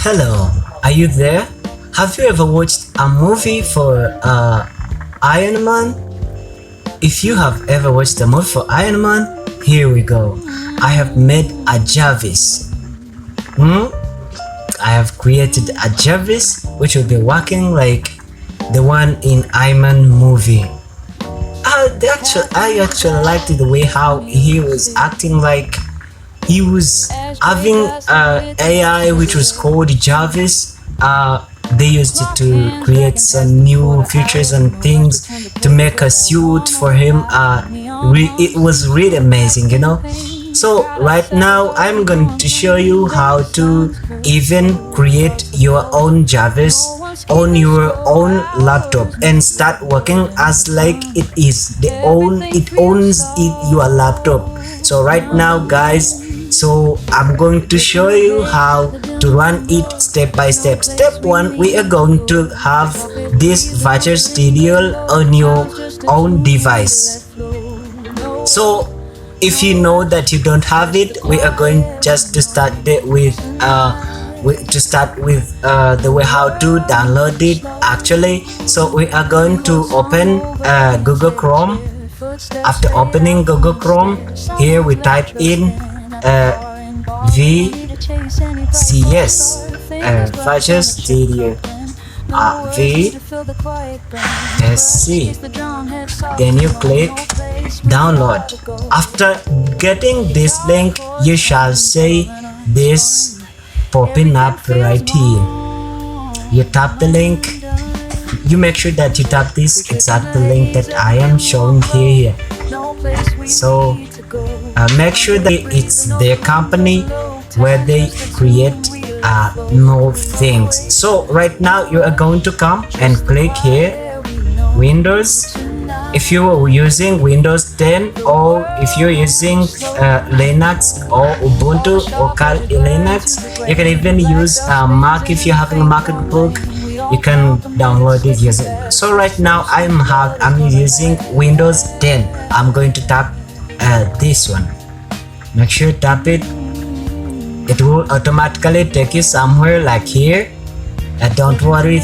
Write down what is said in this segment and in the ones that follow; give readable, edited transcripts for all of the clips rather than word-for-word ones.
Hello, are you there? Have you ever watched a movie for Iron Man? If you have ever watched a movie for Iron Man, here we go. I have made a Jarvis. I have created a Jarvis which will be working like the one in Iron Man movie. I actually liked the way how he was acting, like he was having AI which was called Jarvis. They used it to create some new features and things to make a suit for him. It was really amazing, you know. So right now I'm going to show you how to even create your own Jarvis on your own laptop and start working as like it owns your laptop. So right now guys, so I'm going to show you how to run it step by step. Step 1, we are going to have this virtual studio on your own device. So if you know that you don't have it, we are going just to start with the way how to download it actually. So we are going to open Google Chrome. After opening Google Chrome, here we type in VCS Virtual Studio VSC. Then you click download. After getting this link, you shall see this popping up right here. You tap the link. You make sure that you tap this exact link that I am showing here. So make sure that it's their company where they create more things. So right now you are going to come and click here Windows. If you are using Windows 10 or if you're using Linux or Ubuntu or Kali Linux, you can even use Mac. If you're having a MacBook, you can download it using. So right now I'm using Windows 10. I'm going to tap this one. Make sure you tap it. It will automatically take you somewhere like here. Don't worry.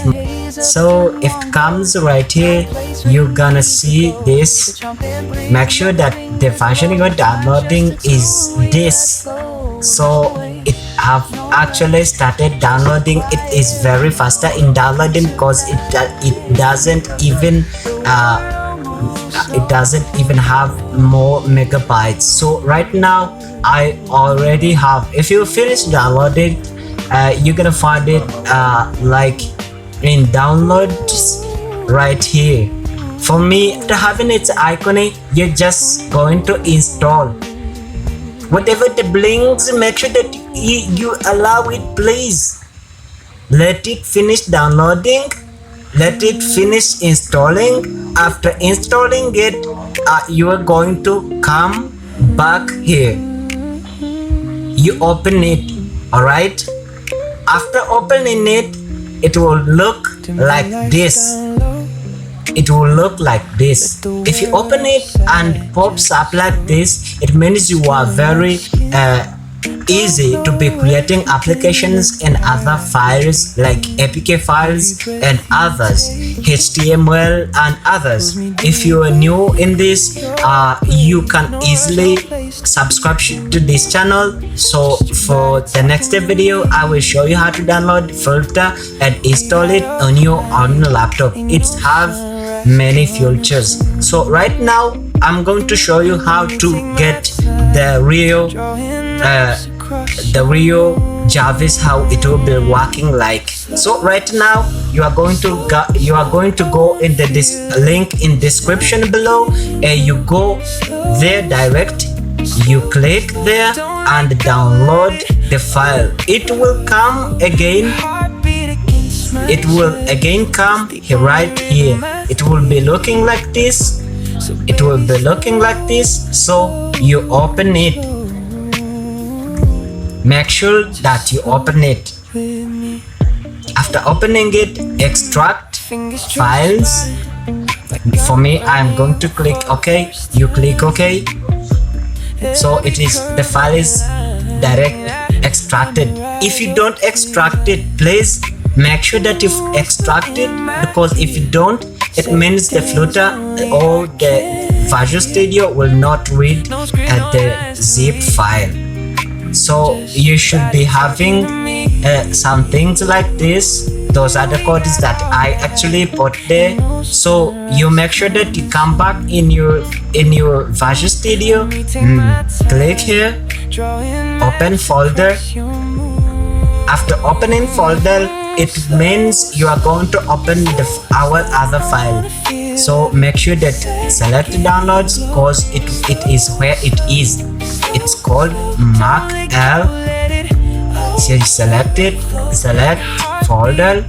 So if it comes right here, you're gonna see this. Make sure that the version you're downloading is this. So it have actually started downloading. It is very faster in downloading because it doesn't even have more megabytes. So right now I already have. If you finish downloading, you're gonna find it like in downloads right here. For me, after having its icon, you're just going to install whatever the blinks. Make sure that you allow it, please. Let it finish downloading. Let it finish installing. After installing it, you are going to come back here. You open it. Alright, after opening it, it will look like this. It will look like this. If you open it and pops up like this, it means you are very easy to be creating applications and other files like APK files and others, HTML and others. If you are new in this, you can easily subscribe to this channel. So for the next video, I will show you how to download, filter and install it on your own laptop. It have many features. So right now I'm going to show you how to get the real Jarvis, how it will be working like. So right now you are going to go in the link in description below, and you go there direct. You click there and download the file. It will come again. It will again come here, right here. It will be looking like this. It will be looking like this. So you open it. Make sure that you open it. After opening it, extract files. For me, I'm going to click OK. You click OK. So the file is direct extracted. If you don't extract it, please make sure that you extract it, because if you don't, it means the Flutter or the Visual Studio will not read the zip file. So you should be having some things like this. Those are the codes that I actually put there. So you make sure that you come back in your Visual Studio, click here, open folder. After opening folder, it means you are going to open our other file. So make sure that select downloads, because it is where it is. It's called Mark L. So select it, select folder.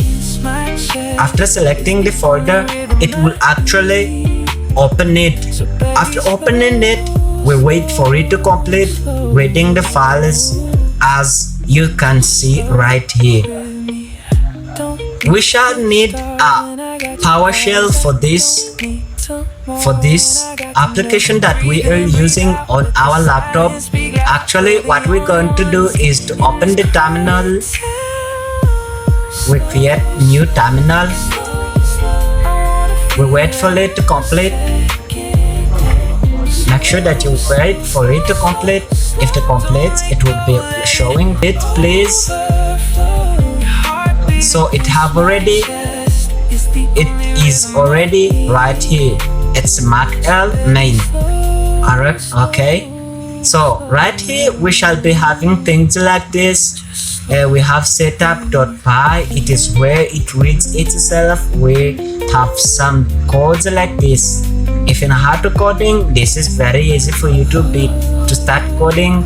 After selecting the folder, it will actually open it. After opening it, we wait for it to complete reading the files, as you can see right here. We shall need a PowerShell for this application that we are using on our laptop. Actually, what we're going to do is to open the terminal. We create new terminal. We wait for it to complete. Make sure that you wait for it to complete. If it completes, it will be showing it, please. So it is already right here. It's Mark L main. Alright, okay. So right here we shall be having things like this. We have setup.py. It is where it reads itself. We have some codes like this. If you know how to coding, this is very easy for you to start coding.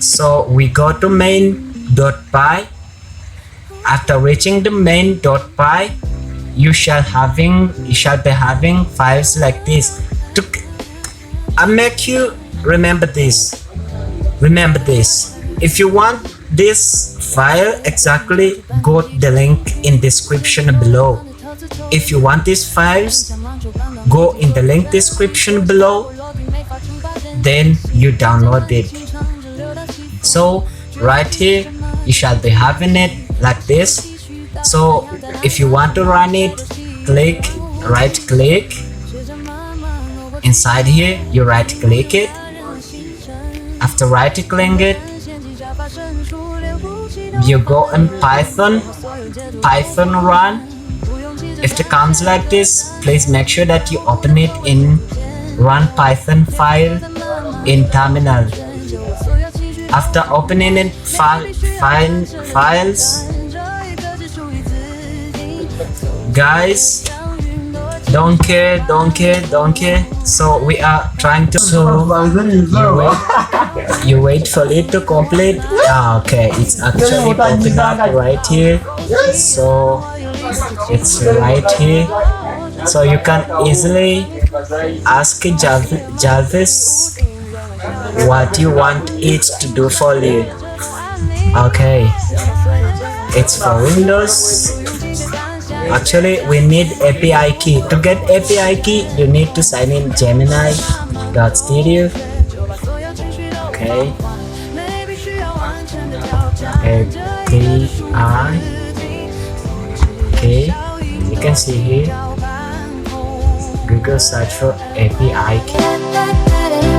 So we go to main.py. After reaching the main.py, you shall be having files like this. I make you remember this. If you want this file exactly, go to the link in description below. If you want these files, go in the link description below, then you download it. So right here you shall be having it like this. So if you want to run it, right click inside here, you right click it. After right clicking it, you go in Python run. If it comes like this, please make sure that you open it in run Python file in terminal. After opening it, files, guys, don't care. So we are trying to you wait for it to complete. Okay, it's actually popping up right here. So it's right here. So you can easily ask Jarvis what you want it to do for you. Okay, it's for Windows. Actually, we need API key. To get API key, you need to sign in Gemini.studio. Okay, API key. You can see here. Google search for API key.